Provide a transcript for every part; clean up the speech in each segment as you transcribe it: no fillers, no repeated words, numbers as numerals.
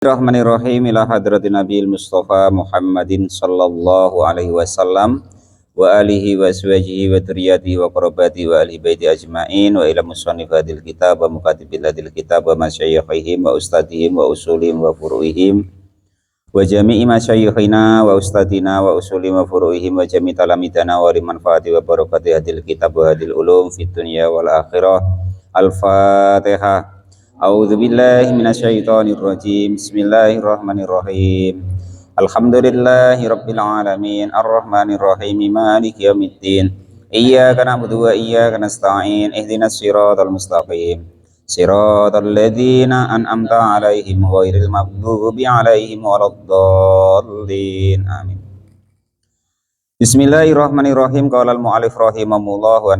Bismillahirrahmanirrahim ila hadratin Nabiil Mustafa Muhammadin sallallahu alaihi wasallam wa alihi wa aswajihi wa dzurriyyatihi wa qarabati wa ahli baiti ajmain wa ila musannifadil kitab wa mukatibil ladil kitab wa masyayikhihim wa ustadihim wa usulihim wa furu'ihim wa jami'i masyayikhina wa ustadina wa usulihim wa furu'ihim wa jami'i talamidana wa limanfaati wa barakati hadil kitab wa hadil ulum fid dunya wal akhirah. Al-Fatihah. A'udzu billahi minasyaitonir rajim. Bismillahirrahmanirrahim. Alhamdulillahi rabbil alamin arrahmanir rahim maliki yaumiddin. Iyyaka na'budu wa iyyaka nasta'in. Ihdinas siratal mustaqim. Siratal ladzina an'amta 'alaihim ghairil maghdubi 'alaihim waladdallin. Amin. Bismillahirrahmanirrahim. Qala al-mu'allif rahimahullah wa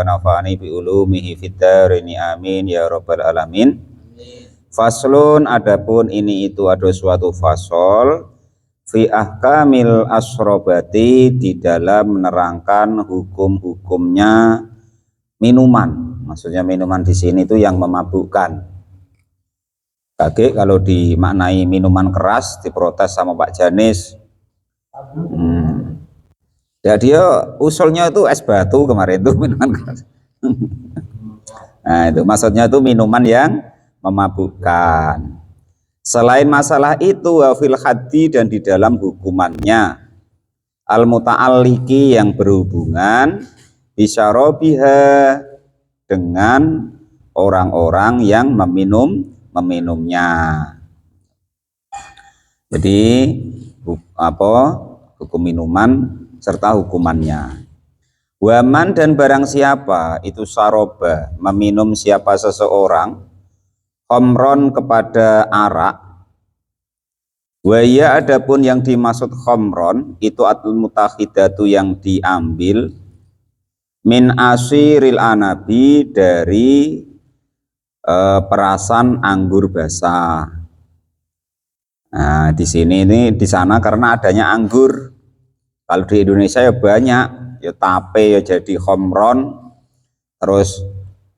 nafa'ani bi ulumihi fid dharain amin ya rabbal alamin. Faslun, adapun ini itu ada suatu fasol fi ahkamil asrobati, di dalam menerangkan hukum-hukumnya minuman. Maksudnya minuman di sini itu yang memabukkan. Kaget kalau dimaknai minuman keras diprotes sama Pak Janis. Ya dia usulnya itu es batu kemarin itu minuman keras. Nah itu maksudnya itu minuman yang memabukkan. Selain masalah itu wafil haddi, dan di dalam hukumannya al muta'alliki, yang berhubungan bisyarobiha, dengan orang-orang yang meminumnya. Jadi hukum minuman serta hukumannya. Waman, dan barang siapa itu saroba, meminum siapa seseorang khomron, kepada arak. Waya, adapun yang dimaksud khomron itu atul mutakhidatu, yang diambil min asiril anabi, dari perasan anggur basah. Nah di sini ini di sana karena adanya anggur. Kalau di Indonesia ya banyak, ya tape ya jadi khomron, terus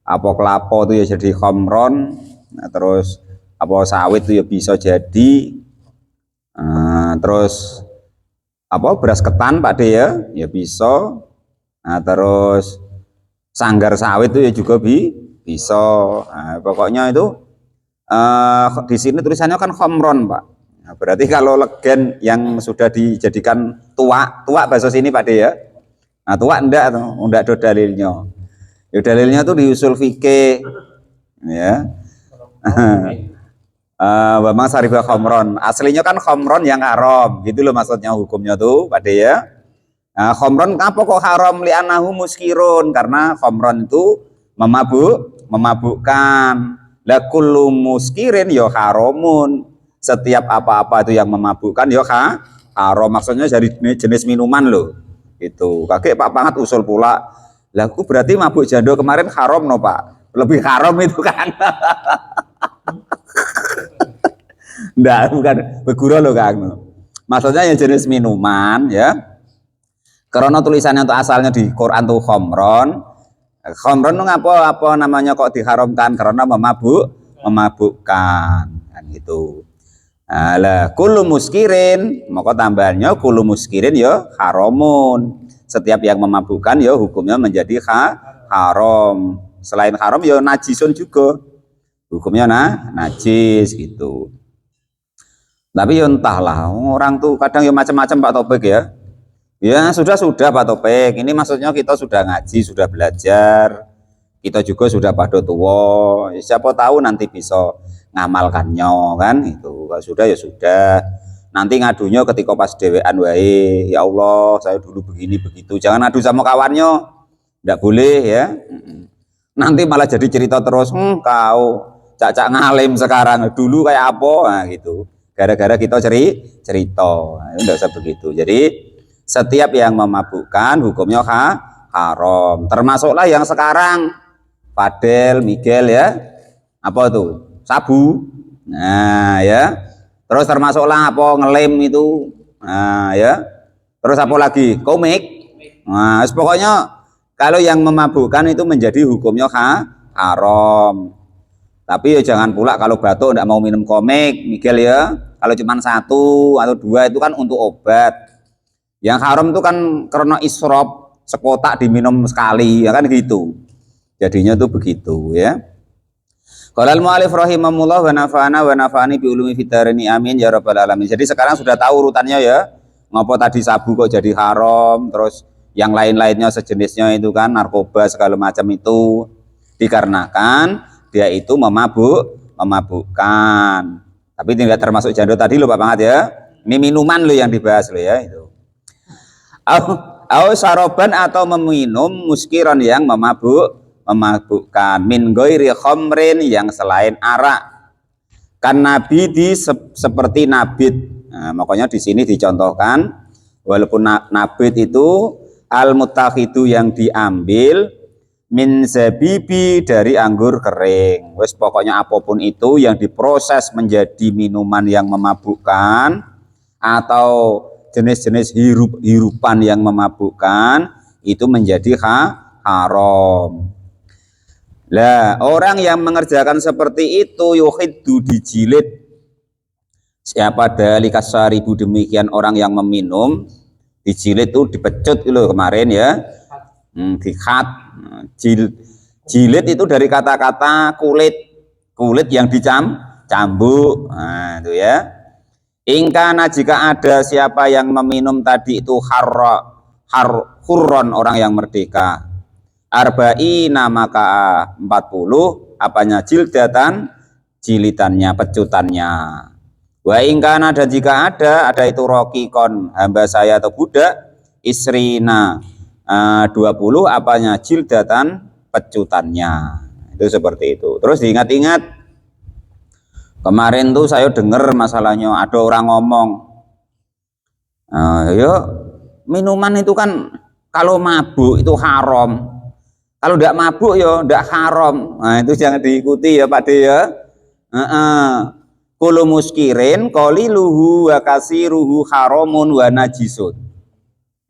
apa kelapa itu ya jadi khomron, nah, terus apa sawit itu ya bisa jadi, terus apa beras ketan Pak De ya bisa, nah, terus sanggar sawit itu ya juga bisa. Nah, pokoknya itu di sini tulisannya kan khomron Pak. Nah, berarti kalau legen yang sudah dijadikan tua bahasa sini Pak De ya. Nah tua enggak do dalilnya. Ya dalilnya tuh di usul fikih ya. Wa ma sariba khomron, aslinya kan khomron yang haram gitu loh maksudnya hukumnya tuh Pak De ya. Nah khomron apa kok haram, li'anahu muskirun, karena khomron itu memabukkan. La kullu muskirin ya haramun, setiap apa-apa itu yang memabukkan ya haram, maksudnya dari jenis minuman loh. Itu kakek Pak Pangat usul pula, lah aku berarti mabuk jando kemarin haram no Pak, lebih haram itu kan. Enggak, bukan beguro loh Kang, maksudnya yang jenis minuman ya, karena tulisannya untuk asalnya di Quran tuh khomron itu apa namanya kok diharamkan, karena memabukkan kan gitu. Lah kullu muskirin, maka tambahannya kullu muskirin ya haramun, setiap yang memabukkan ya hukumnya menjadi haram. Selain haram ya najisun juga, hukumnya najis gitu. Tapi ya entahlah, orang tuh kadang ya macam-macam Pak Topik ya. Ya sudah Pak Topik, ini maksudnya kita sudah ngaji, sudah belajar, kita juga sudah pada tua, siapa tahu nanti bisa ngamalkannya kan. Itu kalau sudah ya sudah, nanti ngadunya ketika pas dewean wae, ya Allah saya dulu begini begitu, jangan adu sama kawannya, enggak boleh ya. Nanti malah jadi cerita terus, kau cak ngalim sekarang, dulu kayak apa, nah gitu, gara-gara kita cerita. Nah, enggak usah begitu. Jadi setiap yang memabukkan hukumnya haram, termasuklah yang sekarang Padel, Miguel ya, apa tuh, sabu, nah ya, terus termasuklah apa ngelem itu, nah ya, terus apa lagi, komik. Nah pokoknya kalau yang memabukkan itu menjadi hukumnya haram. Tapi ya jangan pula kalau batuk tidak mau minum komik, Miguel ya. Kalau cuma 1 atau 2 itu kan untuk obat. Yang haram itu kan karena isrof, sekotak diminum sekali, ya kan gitu. Jadinya tuh begitu ya. Qala al-mu'allif rahimahullah wa nafa'ani bi ulumi fid dharaini amin ya rabbal alamin. Jadi sekarang sudah tahu urutannya ya. Ngopo tadi sabu kok jadi haram, terus yang lain-lainnya sejenisnya itu kan narkoba segala macam itu dikarenakan dia itu memabukkan. Tapi tidak termasuk jando tadi loh Pak Pangat ya. Ini minuman loh yang dibahas loh ya itu. Au saroban atau meminum muskiron yang memabukkan min ghairi khamrin yang selain arak. Kan nabidi seperti nabit. Nah, makanya di sini dicontohkan walaupun nabit itu al-mutakhidu yang diambil min zabibi dari anggur kering. Wes pokoknya apapun itu yang diproses menjadi minuman yang memabukkan atau jenis-jenis hirupan yang memabukkan itu menjadi haram. Lah, orang yang mengerjakan seperti itu yuhiddu dijilid. Siapa dalikas saribu demikian orang yang meminum dijilid itu dipecut itu kemarin ya. Dikhat. Jilid itu dari kata-kata kulit yang dicambuk. Nah, itu ya. Ingkana jika ada siapa yang meminum tadi itu hurron orang yang merdeka. Arba'ina maka 40 apanya jildatan jilitannya pecutannya. Wa ingkana dan jika ada itu rokikon hamba saya atau budak isrina 20 apanya jildatan pecutannya. Itu seperti itu. Terus diingat-ingat kemarin tuh saya dengar masalahnya ada orang ngomong ya minuman itu kan kalau mabuk itu haram, kalau tidak mabuk ya tidak haram. Nah itu jangan diikuti ya Pak De ya. Kullu muskirin qaliluhu wa kasiruhu haramun wa najisun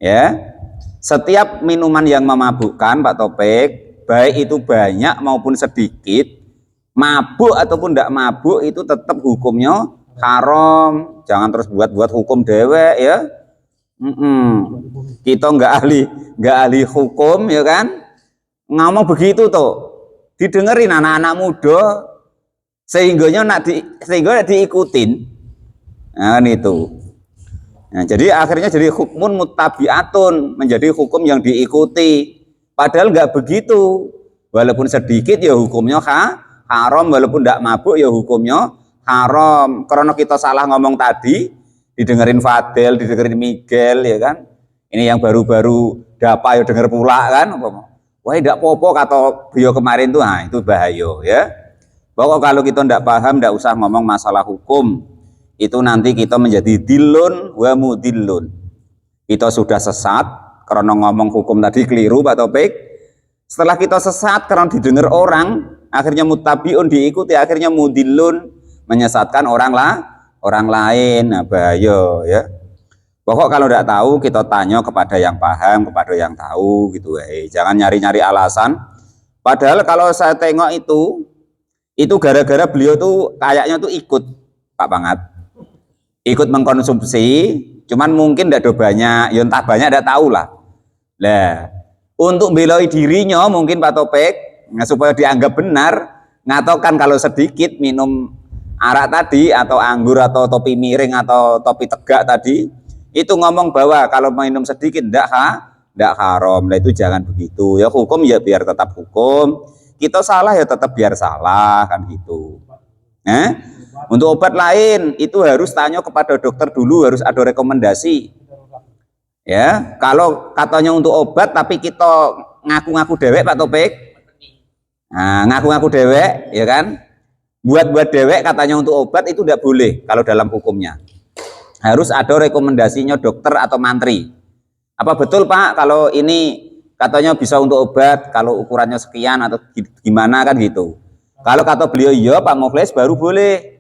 ya. Setiap minuman yang memabukkan Pak Topik, baik itu banyak maupun sedikit, mabuk ataupun tidak mabuk itu tetap hukumnya haram. Jangan terus buat hukum dewek ya. Kita nggak ahli hukum ya kan, ngomong begitu tuh didengerin anak-anak muda sehingga diikutin. Nah itu. Nah, jadi akhirnya jadi hukmun muttabi'atun, menjadi hukum yang diikuti. Padahal nggak begitu. Walaupun sedikit ya hukumnya haram, walaupun tidak mabuk ya hukumnya haram. Karena kita salah ngomong tadi, didengerin Fadel, didengerin Miguel ya kan. Ini yang baru-baru dapa ya denger pula kan. Wah tidak popo kata beliau kemarin tuh, nah itu bahaya ya. Bahwa kalau kita tidak paham, tidak usah ngomong masalah hukum. Itu nanti kita menjadi dilun wa mudillun. Kita sudah sesat karena ngomong hukum tadi keliru Pak Topik. Setelah kita sesat karena didengar orang, akhirnya mutabiun diikuti, akhirnya mudillun menyesatkan orang lain. Nah, bahaya ya. Pokok kalau tidak tahu kita tanya kepada yang paham, kepada yang tahu gitu. Jangan nyari-nyari alasan. Padahal kalau saya tengok itu gara-gara beliau tuh kayaknya tuh ikut Pak Pangat. Ikut mengkonsumsi, cuman mungkin tidak ada banyak, ya entah banyak tidak tahu lah. Nah, untuk beloi dirinya mungkin Pak Topik, nah, supaya dianggap benar, ngatakan kalau sedikit minum arak tadi atau anggur atau topi miring atau topi tegak tadi, itu ngomong bahwa kalau minum sedikit tidak haram. Nah itu jangan begitu ya, hukum ya biar tetap hukum, kita salah ya tetap biar salah kan gitu. Untuk obat lain itu harus tanya kepada dokter dulu, harus ada rekomendasi. Ya, kalau katanya untuk obat tapi kita ngaku-ngaku dewek Pak Topik. Nah, ngaku-ngaku dewek ya kan? Buat dewek katanya untuk obat itu tidak boleh kalau dalam hukumnya. Harus ada rekomendasinya dokter atau mantri. Apa betul Pak kalau ini katanya bisa untuk obat, kalau ukurannya sekian atau gimana kan gitu. Kalau kata beliau iya Pak Muflis baru boleh.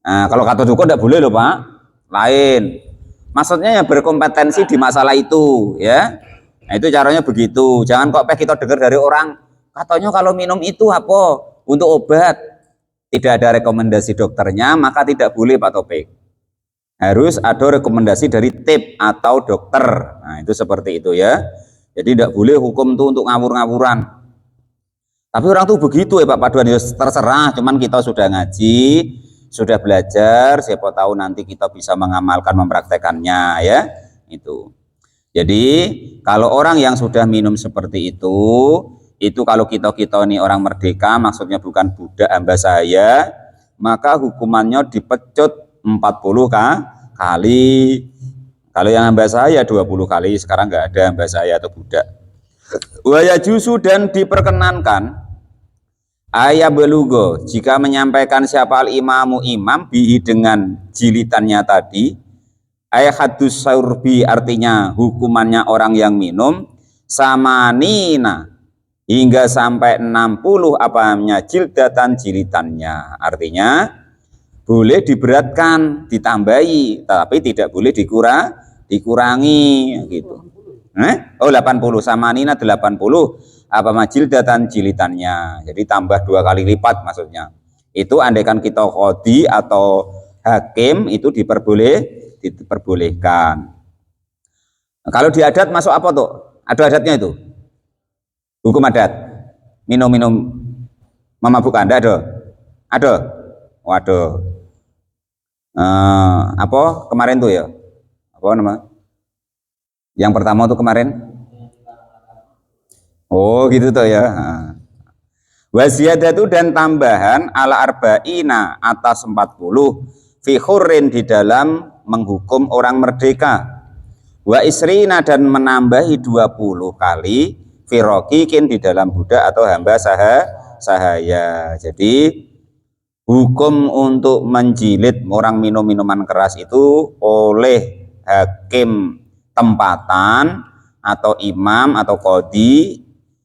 Nah, kalau kata dukun tidak boleh loh Pak, lain. Maksudnya yang berkompetensi di masalah itu, ya. Nah itu caranya begitu. Jangan kok kita dengar dari orang, katanya kalau minum itu apa? Untuk obat. tidak ada rekomendasi dokternya, maka tidak boleh Pak Topik. Harus ada rekomendasi dari TIP atau dokter. Nah, itu seperti itu ya. Jadi tidak boleh hukum itu untuk ngawur-ngawuran. Tapi orang tuh begitu ya Pak Paduan, ya terserah, cuman kita sudah ngaji, sudah belajar, siapa tahu nanti kita bisa mengamalkan, mempraktekannya ya. Itu. Jadi kalau orang yang sudah minum seperti itu kalau kita ini orang merdeka, maksudnya bukan budak hamba saya, maka hukumannya dipecut 40 kali. Kalau yang hamba saya 20 kali, sekarang nggak ada hamba saya atau budak. Waya jusu, dan diperkenankan ayat belugo jika menyampaikan siapa al imamu imam bihi dengan jilitannya tadi, ayat hadus saurbi artinya hukumannya orang yang minum samanina hingga sampai 60 apanya jildatan jilitannya, artinya boleh diberatkan, ditambahi, tapi tidak boleh dikurangi gitu. Oh 80 samanina 80 apa majildatan jilitannya, jadi tambah 2 kali lipat maksudnya. Itu andaikan kita qadhi atau hakim itu diperbolehkan. Kalau di adat masuk apa tuh? Ada adatnya itu. Hukum adat. Minum-minum memabukkan, ada? Ada? Waduh. Apa kemarin tuh ya? Apa nama? Yang pertama tuh kemarin? Oh gitu tuh ya. Wasiyadatu, dan tambahan ala arba'ina atas 40 fi khurrin di dalam menghukum orang merdeka. Wa isrina, dan menambahi 20 kali fi roqiqin di dalam budak atau hamba sahaya. Jadi hukum untuk menjilid orang minum minuman keras itu oleh hakim tempatan atau imam atau qadhi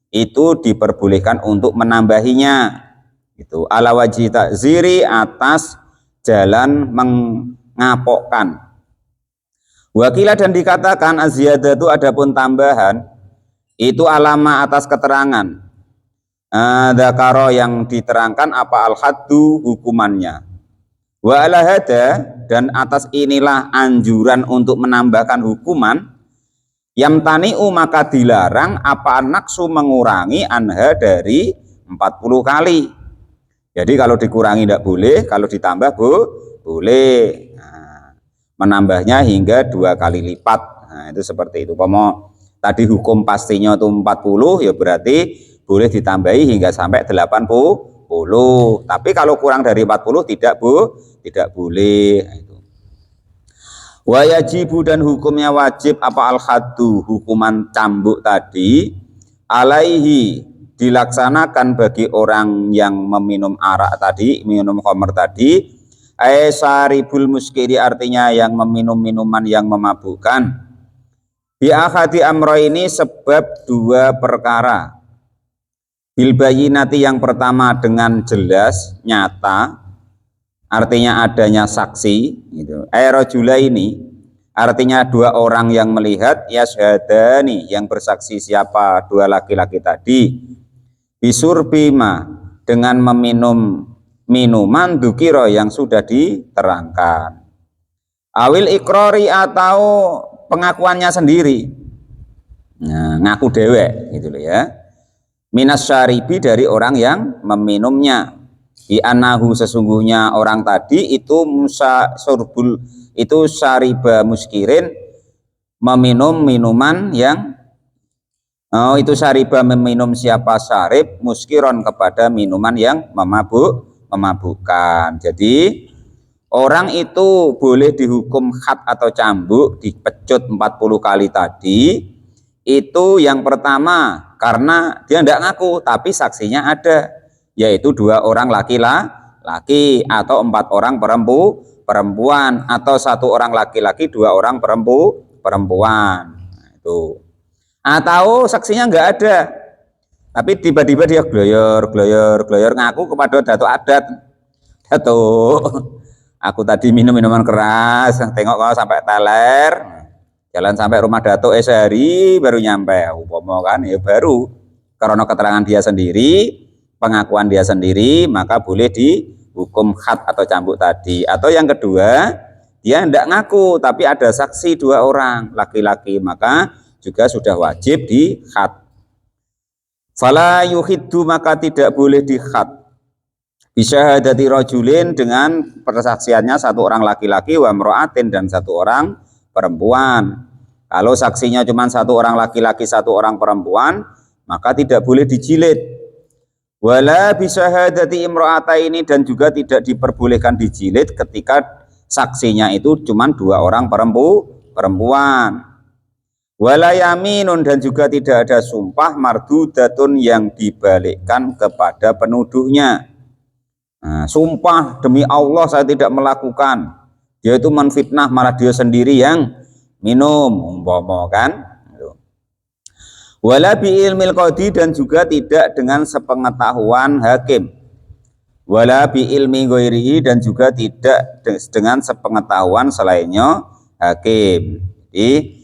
itu diperbolehkan untuk menambahinya. Itu ala wajhi ta'ziri, atas jalan mengapokkan. Wakilah, dan dikatakan aziyadatu, adapun tambahan itu alama atas keterangan dzakara yang diterangkan apa al-haddu hukumannya. Wa ala hada, dan atas inilah anjuran untuk menambahkan hukuman. Yamtani'u, maka dilarang apa naksu mengurangi anha dari 40 kali. Jadi kalau dikurangi tidak boleh, kalau ditambah boleh. Nah, menambahnya hingga 2 kali lipat. Nah, itu seperti itu. Pomo tadi hukum pastinya itu 40, ya berarti boleh ditambahi hingga sampai 80. Tapi kalau kurang dari 40 tidak boleh. Nah, itu. Wa yajibu, dan hukumnya wajib apa al-haddu, hukuman cambuk tadi, alaihi, dilaksanakan bagi orang yang meminum arak tadi, minum khamr tadi, aisaribul muskiri, artinya yang meminum minuman yang memabukkan. Bi akhadi amro, ini sebab 2 perkara. Bil bayinati, yang pertama dengan jelas nyata, artinya adanya saksi gitu. Aerojula ini artinya 2 orang yang melihat, yasyhadani, yang bersaksi siapa 2 laki-laki tadi, bisurbima, dengan meminum minuman dukiro yang sudah diterangkan, awil ikrori, atau pengakuannya sendiri, nah, ngaku dewek gitu loh ya, minas syaribi, dari orang yang meminumnya, bi anahu, sesungguhnya orang tadi itu musa surbul, itu syariba muskirin, meminum minuman yang itu syariba, meminum siapa syarib muskiron, kepada minuman yang memabukkan. Jadi orang itu boleh dihukum khat atau cambuk, dipecut 40 kali tadi. Itu yang pertama karena dia tidak ngaku, tapi saksinya ada, yaitu 2 orang laki-laki atau 4 orang perempuan, atau 1 orang laki-laki 2 orang perempuan. Nah, itu. Atau saksinya nggak ada, tapi tiba-tiba dia gloyor ngaku kepada datuk adat, datuk, aku tadi minum minuman keras, tengok kau sampai teler, jalan sampai rumah datuk sehari baru nyampe, umpama kan ya, baru karena keterangan dia sendiri, pengakuan dia sendiri, maka boleh hukum khat atau cambuk tadi. Atau yang kedua, dia tidak ngaku tapi ada saksi 2 orang laki-laki, maka juga sudah wajib di khat. Fala yuhiddu, maka tidak boleh di khat. Bisyahadati rajulin, dengan persaksiannya 1 orang laki-laki, wa mra'atin, dan 1 orang perempuan. Kalau saksinya cuma 1 orang laki-laki 1 orang perempuan, maka tidak boleh dijilid. Wala bisyahadati imra'ataini, dan juga tidak diperbolehkan dijilid ketika saksinya itu cuma 2 orang perempuan. Wala yaminun, dan juga tidak ada sumpah mardudatun yang dibalikkan kepada penuduhnya. Nah, sumpah demi Allah saya tidak melakukan, dia itu menfitnah, malah dia sendiri yang minum, umpama kan. Wala bi ilmil qadi, dan juga tidak dengan sepengetahuan hakim. Wala bi ilmi ghairihi, dan juga tidak dengan sepengetahuan selainnya hakim. Jadi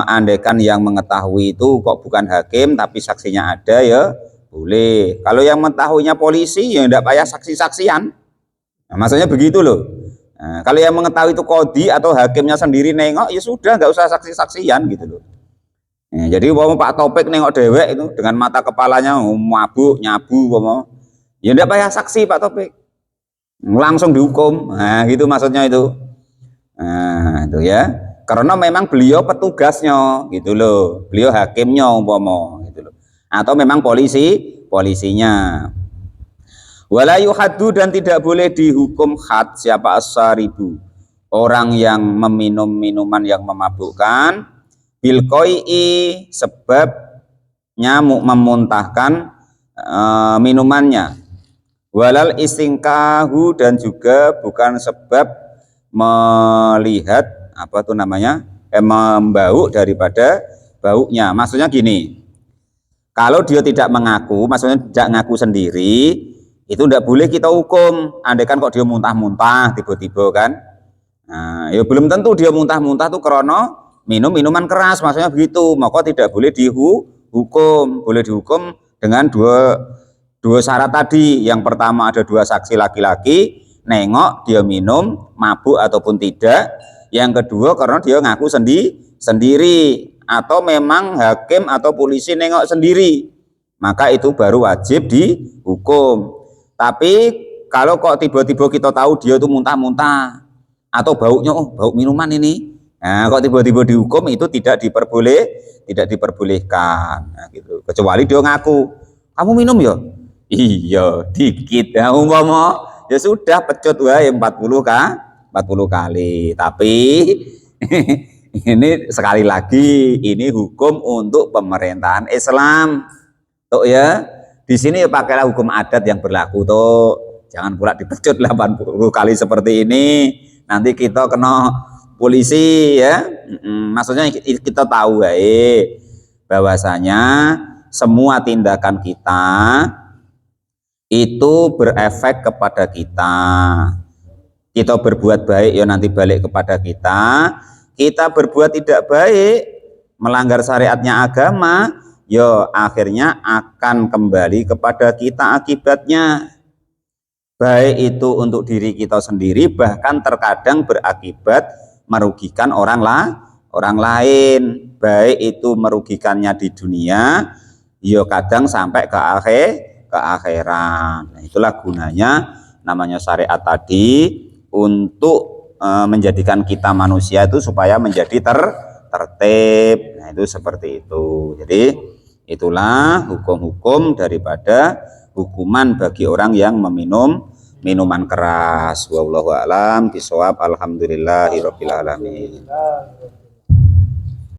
andaikan yang mengetahui itu kok bukan hakim tapi saksinya ada, ya boleh. Kalau yang mengetahuinya polisi, ya tidak payah saksi-saksian. Nah, maksudnya begitu loh. Nah, kalau yang mengetahui itu qadi atau hakimnya sendiri nengok, ya sudah, nggak usah saksi-saksian gitu loh. Nah, jadi Pak Topik nengok dewek itu dengan mata kepalanya mabuk nyabu, ya tidak payah saksi Pak Topik, langsung dihukum. Nah, gitu maksudnya itu. Nah, itu ya. Karena memang beliau petugasnya gitu loh, beliau hakimnya umpama gitu loh, atau memang polisinya. Wala yuhaddu, dan tidak boleh dihukum had siapa as-saribu, orang yang meminum minuman yang memabukkan, bil qai'i, sebabnya memuntahkan minumannya, walal istingkahu, dan juga bukan sebab melihat apa tuh namanya, membau daripada baunya. Maksudnya gini, kalau dia tidak mengaku, maksudnya tidak ngaku sendiri, itu tidak boleh kita hukum. Andaikan kok dia muntah-muntah tiba-tiba kan, nah, ya belum tentu dia muntah-muntah tuh karena minum minuman keras, maksudnya begitu, maka tidak boleh dihukum. Boleh dihukum dengan dua syarat tadi. Yang pertama ada 2 saksi laki-laki nengok dia minum mabuk ataupun tidak. Yang kedua karena dia ngaku sendiri, atau memang hakim atau polisi nengok sendiri, maka itu baru wajib dihukum. Tapi kalau kok tiba-tiba kita tahu dia itu muntah-muntah atau baunya bau minuman ini, nah kok tiba-tiba dihukum, itu tidak diperbolehkan. Nah, gitu. Kecuali dia ngaku, kamu minum ya? Iya, dikit. Nah, umpama ya sudah pecut wae 40 kali. Tapi ini sekali lagi, ini hukum untuk pemerintahan Islam. Tuh ya, di sini ya pakailah hukum adat yang berlaku tuh. Jangan pula dipecut 80 kali seperti ini. Nanti kita kena polisi ya. Maksudnya kita tahu bahwasanya semua tindakan kita itu berefek kepada kita. Kita berbuat baik ya nanti balik kepada kita. Kita berbuat tidak baik, melanggar syariatnya agama, ya akhirnya akan kembali kepada kita akibatnya. Baik itu untuk diri kita sendiri, bahkan terkadang berakibat merugikan orang lain. Baik itu merugikannya di dunia, ya kadang sampai ke akhirat. Nah, itulah gunanya namanya syariat tadi, untuk menjadikan kita manusia itu supaya menjadi tertib. Nah, itu seperti itu. Jadi itulah hukum-hukum daripada hukuman bagi orang yang meminum minuman keras. Wallahu a'lam bishawab. Alhamdulillahirabbil alamin.